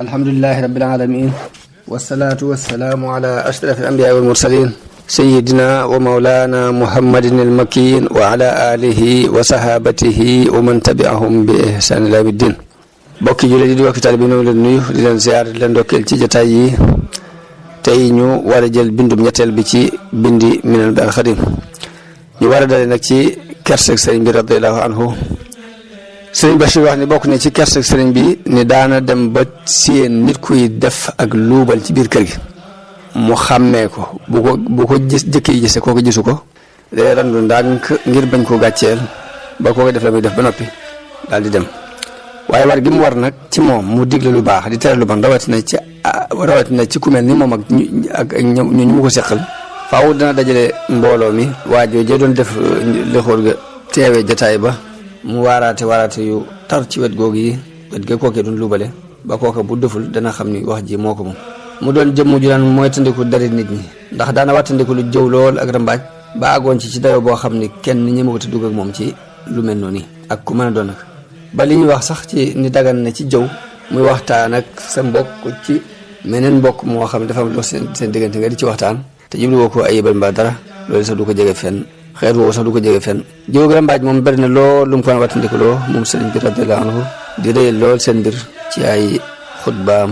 alhamdulillahi rabbil alamin wassalatu wassalamu ala ashraf al-anbiya wal mursalin sayyidina wa mawlana muhammadin al-makin wa ala alihi wa sahabatihi wa man tabi'ahum bi ihsan ila yawmiddin. bokki jullit di bokki taalibe bi ñu leen nuyu di leen ziar di leen ndokkeel ci jotaay yi tey ñu war a jël bindum ñetteel bi ci bindi Minanul Baaqil Qadiim ñu war a dale nag ci kerseg sëriñ bi radiyallahu anhu. sëriñ Bachir wax ni bokk ne ci kerseg sëriñ bi ni daana dem ba seen nit kuy def ak luubal ci biir kër gi mu xàmmee ko bu ko gis jëkk yi gise koo ko gisu ko day randu ndànk ngir bañ koo gàcceel ba koo ko def la muy def ba noppi daal di dem. waaye war gi mu war nag ci moom mu digle lu baax di tere lu bon rawatina ci ku mel ni moom ak ñu mu ko seqal faaw dana dajale mbooloo mi waajoo jee doon def lixóor ga teewee jataay ba mu waaraate yu tar ci wet googu yi wet ga kookee doon luubale ba kooka bu deful dana xam ni wax ji moo ko moom mu doon jëmm ju daan mooy tandiku dari nit ñi ndax daana wattandiku lu jëw lool ak rambaaj ba àggoon ci dayoo boo xam ni kenn ñemewut a dugg ak moom ci lu mel noonu ak ku mën a doon nag ba li ñuy wax sax ci ni dagan na ci jëw muy waxtaan ak sa mbokk ci meneen mbokk moo xam ne dafa am loo seen diggante nga di ci waxtaan te jublu woo ko ayibal mbaa dara loolu sax du ko jege fenn xeet woowu sax du ko jege fenn jëw ak rambaaj moom bari na lool lu mu ko wattandiku loo moom sëriñ bi radiyallahu anhu di rëyal lool seen mbir ci ay xutbaam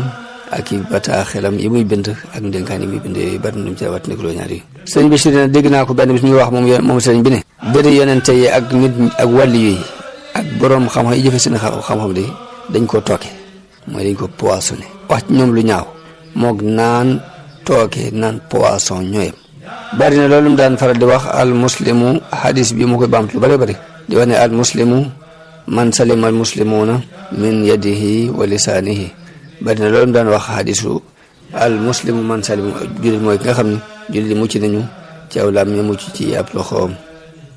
ak i bataaxelam yi muy bind ak ndénkaan yi muy bind yooyu bari na lu mu ci wattandiku loo ñaar yi sëriñ bi si dina dégg naa ko benn bis muy wax moom sëriñ bi ne bëri yonente yi ak nit ak wàlli yi ak boroom xam-xam yi jëfe seen xam-xam de dañ ko tooke mooy dañ ko poissonné wax ci ñoom lu ñaaw moog naan tooke naan poisson ñooyam bari na loolu mu daan faral di wax al muslimu hadis bi mu koy baamtu lu bari bari di wax ne al muslimu man salima al muslimuna min yadihi wa lisaanihi bari na loolu mu daan wax hadisu al muslimu man salima jullit mooy ki nga xam ne jullit mucc nañu ci aw lam ñu mucc ci ab loxoom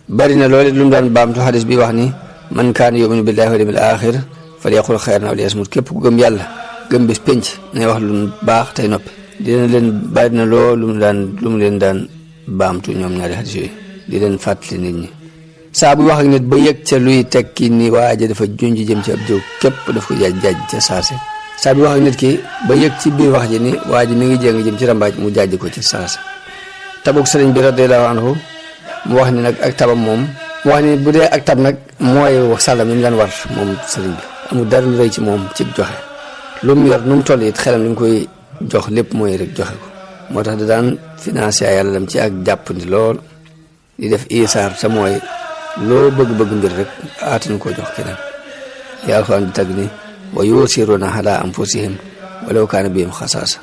bari na loolu lu mu daan baamtu hadis bi wax ni man kaana yuminu billahi wal yawmil axir falyaqul xayran aw liyasmut képp ku gëm yàlla gëm bis penc nay wax lu baax tey noppi dina leen bari na loolu lu mu leen daan baamtu ñoom ñaari hadis yooyu di leen fàttali nit ñi saa bu wax ak nit ba yëg ca luy tekki ni waaja dafa junj jëm ci ab jëw képp daf ko jaaj ca saase saa bu wax ak nit ki ba yëg ci biir wax ji ni waaji mi ngi jéng jëm ci rambaaj mu jaaj ko ci saase. tabuk sëriñ bi radiyallahu anhu mu wax ni nag ak tabam moom mu wax ni bu dee ak tab nag mooy wax sàllam yi mu daan war moom sëriñ bi amul dara lu rëy ci moom ci joxe lu mu yor nu mu toll it xelam li mu koy jox lépp mooy rek joxe ko moo tax da daan financé yàlla lam ci ak jàppandi lool di def isaar te mooy loo bëgg-bëgg mbir rek aatan koo jox keneen yàlla Alxuraan di tagg ni wa yusiruuna alaa anfusihim walaw kaana bihim xasaasa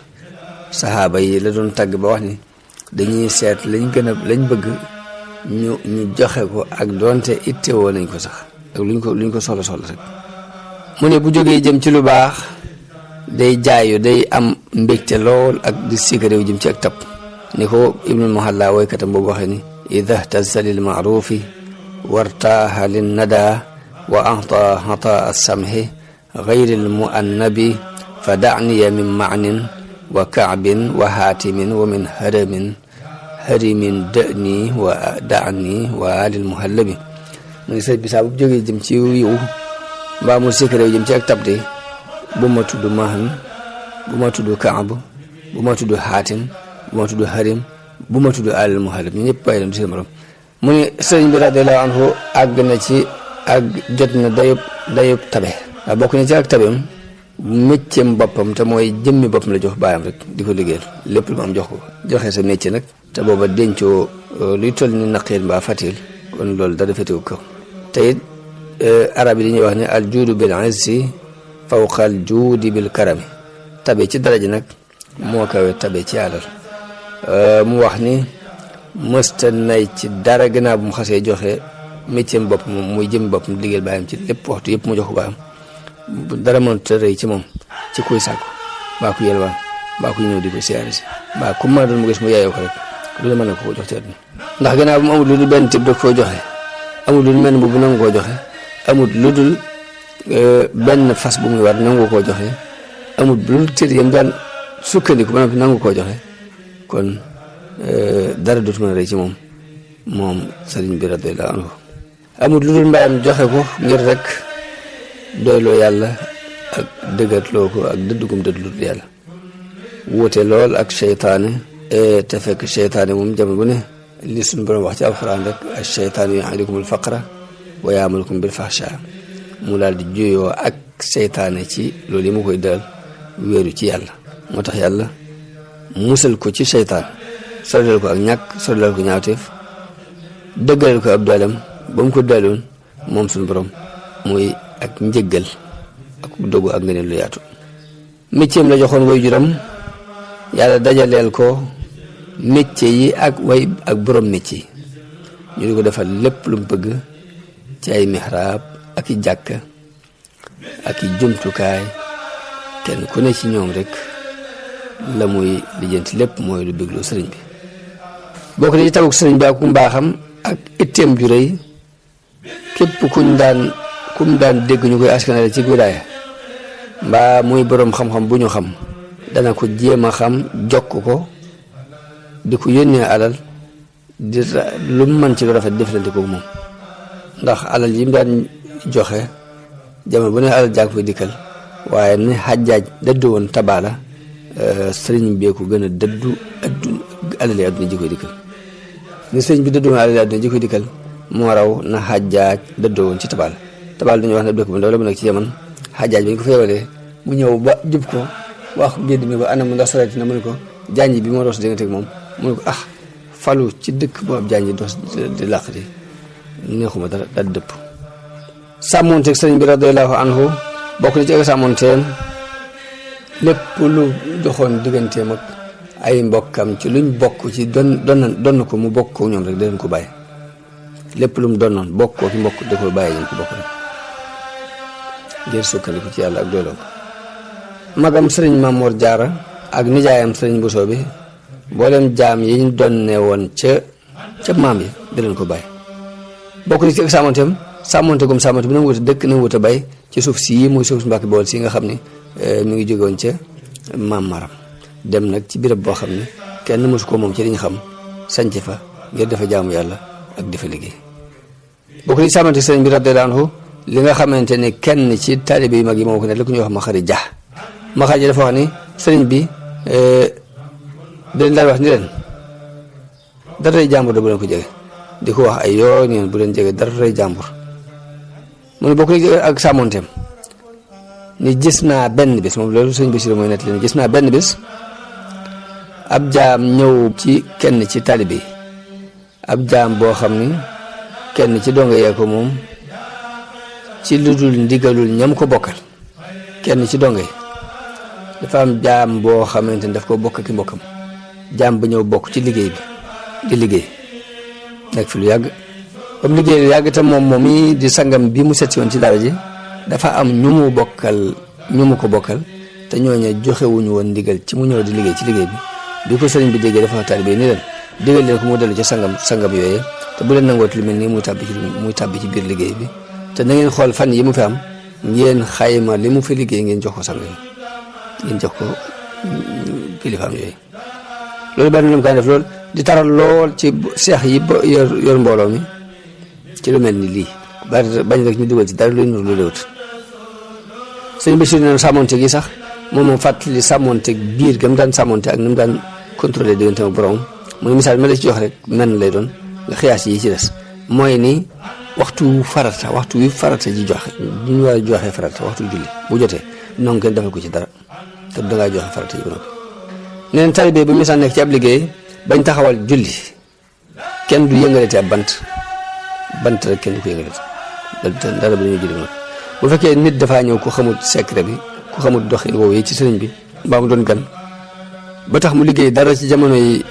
saxaaba yi la doon tagg ba wax ni dañuy seet lañ bëgg ñu joxe ko ak doonte ittewoo nañ ko sax ak luñ ko soxla rek mu ne bu jógee jëm ci lu baax day jaayu day am mbégte lool ak di sigaréew jëm ci ak tab ni ko Ibnul Muhalla woykatam boobu waxee ni ida htazza lil maarufi wartaaha lin nada wa ata ataa samhi gayri l muannabi fa daniya min maanin wa kaabin wa haatimin wa min harimin dani wa dani wa alil muhallabi mu ngi sëñ bi saa bu jógee jëm ci yiw mbaa mu sigaréew jëm ci ak tab de bu ma tudd mahan bu ma tudd kaab bu ma tudd xaatim bu ma tudd harim bu ma tudd alal muhalab ñu ñëpp bàyyi leen du seen morom mu ne sëriñ bi radiyallahu anhu àgg na ci ak jot na dayub tabe ndax bokk na ci ak tabeem mécceem boppam te mooy jëmmi boppam la jox baayam rek di ko liggéeyal lépp lu ma am jox ko joxe sa mécce nag te booba dencoo luy toll ni naqiir mbaa fatil kon loolu dara féetewu ko te it arab yi dañuy wax ne al juudu bil izzi fawqal juudi bil karami tabe ci daraja nag moo kawe tabe ci alal mu wax ni mësta nay ci dara gannaaw bu mu xasee joxe mécceem bopp moom muy jëm boppam liggéeyal baayam ci lépp waxtu yëpp mu jox ko baayam dara mënut a rëy ci moom ci kuy sàkku mbaa ku yelwaan mbaa ku ñëw di ko siyaare si mbaa ku ma doon mu gis mu yaayoo ko rek lu la mën na ko jox ci àdduna ndax gannaaw bu mu amul lu dul benn tib da koo joxe amul lu dul mel bu nangu koo joxe amul lu dul benn fas bu muy war nangu koo joxe amul lu dul tër yam daan sukkandiku ba noppi nangu koo joxe kon dara dootu mën a rëy ci moom moom sëriñ bi radiyallahu anhu amul lu dul mbayam joxe ko ngir rek doyloo yàlla ak dëggatloo ko ak dëddugum dëddlu yàlla wuute lool ak seytaane te fekk seytaane moom jamono bu ne li suñu borom wax ci alxuraan rek ak seytaane ya'idukumul faqra wa ya'murukum bil fahsha mu daal di juyoo ak seytaane ci loolu yi mu koy dal wéeru ci yàlla moo tax yàlla musal ko ci seytaan soldal ko ak ñàkk soldal ko ñaawteef dëggalal ko ab dooleem ba mu ko daloon moom suñu borom muy ak njëggal ak dogu ak ngëneel lu yaatu métier la joxoon way juram yàlla dajaleel ko métier yi ak way ak borom métier ñu di ko defal lépp lu mu bëgg ci ay mihraab ak i jàkka ak i jumtukaay kenn ku ne ci ñoom rek la muy lijjanti lépp mooy lu bégloo sëriñ bi bokk na ci tabuk sëriñ bi ak ku mbaaxam ak itteem ju rëy képp kum daan dégg ñu koy askanale ci wilaaya mbaa muy boroom xam-xam bu ñu xam dana ko jéem a xam jokk ko di ko yónnee alal di lu mu mën ci lu rafet deflante ko moom ndax alal yi mu daan joxe jamono bu ne alal jàng fay dikkal waaye ni Xajjaaj dëddu woon tabaala sëriñ bee ko gën a dëddu alali àdduna ji koy dikkal ni sëriñ bi dëddu woon alali àdduna ji koy dikkal moo raw na Xajjaaj dëddoo woon ci tabaala dañu wax ne dëkk bu ndaw la mu nekk ci yaman Xajjaaj bi ñu ko feewalee mu ñëw ba jub ko wax gédd mi ba anam ndax soreti na mu ne ko janj bi moo doos diggante ak moom mu ne ko falu ci dëkk boo ab janj doos di làq di neexuma dara daal dëpp sàmmoonteeg sëriñ bi radiyallahu anhu bokk na ci ak sàmmoonteem lépp lu doxoon digganteem ak ay mbokkam ci luñ bokk ci donn ko mu bokk ko ñoom rek da leen ko bàyyi lépp lu mu donnoon bokk ko ki mbokk da koy bàyyi ñu ko bokk rek ngir sukkandiku ci yàlla ak doyloo ko magam sëriñ Mamoor Jaara ak nijaayam sëriñ Bousso bi mboolem jaam yi ñu donne woon ca maam yi da leen ko bàyyi bokk na ci ak sàmmonte bi na mu wut a dëkk na mu wut a bay ci suuf si muy suuf si Mbàkke Bawol si nga xam ne mi ngi jóge woon ca maam Maram dem nag ci béréb boo xam ne kenn mësu ko moom ci liñ xam sanc fa ngir dafa jaamu yàlla ak dafa liggéey bokk na ci sàmmante sëriñ bi radiyallahu anhu li nga xamante ne kenn ci taalibe yu mag yi moo ko ne la ku ñuy wax Maxari Ja Maxari Ja dafa wax ni sëriñ bi dañ daan wax ni leen daray jàmbur da bu leen ko jege di ko wax ay yoon bu leen jege daray jàmbur mu ne bokk ak sàmmonteem ni gis naa benn bis moom loolu sëñ Basiru mooy nett leen gis naa benn bis ab jaam ñëw ci kenn ci taalibe yi ab jaam boo xam ni kenn ci donga yee ko moom ci lu dul ndigalul ñam ko bokkal kenn ci donga yi dafa am jaam boo xamante ni daf ko bokk ki mbokkam jaam ba ñëw bokk ci liggéey bi di liggéey nekk fi lu yàgg comme liggéey lu yàgg tam moom yi di sangam bi mu setsi woon ci dara ji dafa am ñu mu ko bokkal te ñooñu joxewuñu woon ndigal ci mu ñëw di liggéey ci liggéey bi ko sëriñ bi déggee dafa taalibe ni leen digal leen ko mu dellu ci sangam yooyu te bu leen nangooti lu mel nii muy tàbbi ci biir liggéey bi te na ngeen xool fan yi mu fi am ngeen xayma li mu fi liggéey ngeen jox ko sang yi ngeen jox ko kilifaam yooyu loolu benn lu mu kaa def loolu di taral lool ci seex yi ba yor mbooloo mi ci lu mel ni lii bañ rek ñu dugal ci dara luy nur lu léwut sëñ Bachir ne sàmmonte gi sax moom fàttali sàmmonte biir ga mu daan sàmmonte ak ni mu daan contrôler diggante ak borom mu ne misaal ma la ci jox rek menn lay doon nga xiyaas yi ci des mooy ni waxtu wi farata ji joxe ñu war a joxe farata waxtu julli bu jotee noonu kenn defal ko ci dara te dangaa joxe farata ji ba noppi neen taalibe bu misaal nekk ci ab liggéey bañ taxawal julli kenn du yëngalati ab bant rek kenn du ko yëngalati dara ba dañuy julli ba noppi bu fekkee nit dafaa ñëw ku xamul secret bi ku xamul doxin woowu yi ci sëriñ bi mbaa mu doon gan ba tax mu liggéey dara ci jamono yi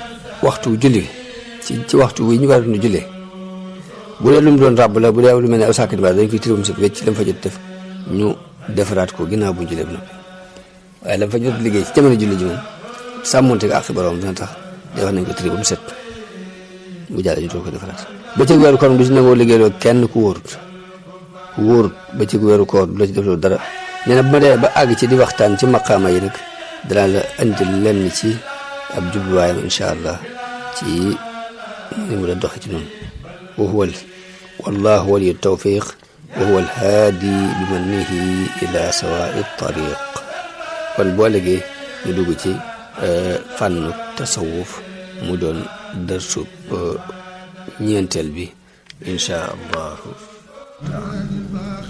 waxtu julli ci waxtu wi ñu war a dund jullee bu dee lu mu doon ràbb la bu dee lu mel ne aw sàkkat ba dañ koy tirum si wecc lam fa jot def ñu defaraat ko ginnaaw bu ñu jullee ba noppi waaye lam fa jot liggéey ci jamono julli ji moom sàmmonte ak àqi borom dina tax day wax nañ ko tiri ba mu set bu jàllee ñu doon ko defaraat ba ci weeru koor bi si nangoo liggéeyloo kenn ku wóorut ba ci weeru koor du la ci def loolu dara nee na bu ma dee ba àgg ci di waxtaan ci maqaama yi nag danaa la indi lenn ci ab jubluwaayam incha allah ci ni mu la doxe ci noonu wallahu waliyu tawfiq wa huwa alhaadi bi mannihi ila sawaa'i tariq. kon boo léegi ñu dugg ci fànnu tasawuf mu doon dërsub ñeenteel bi insha allahu taala.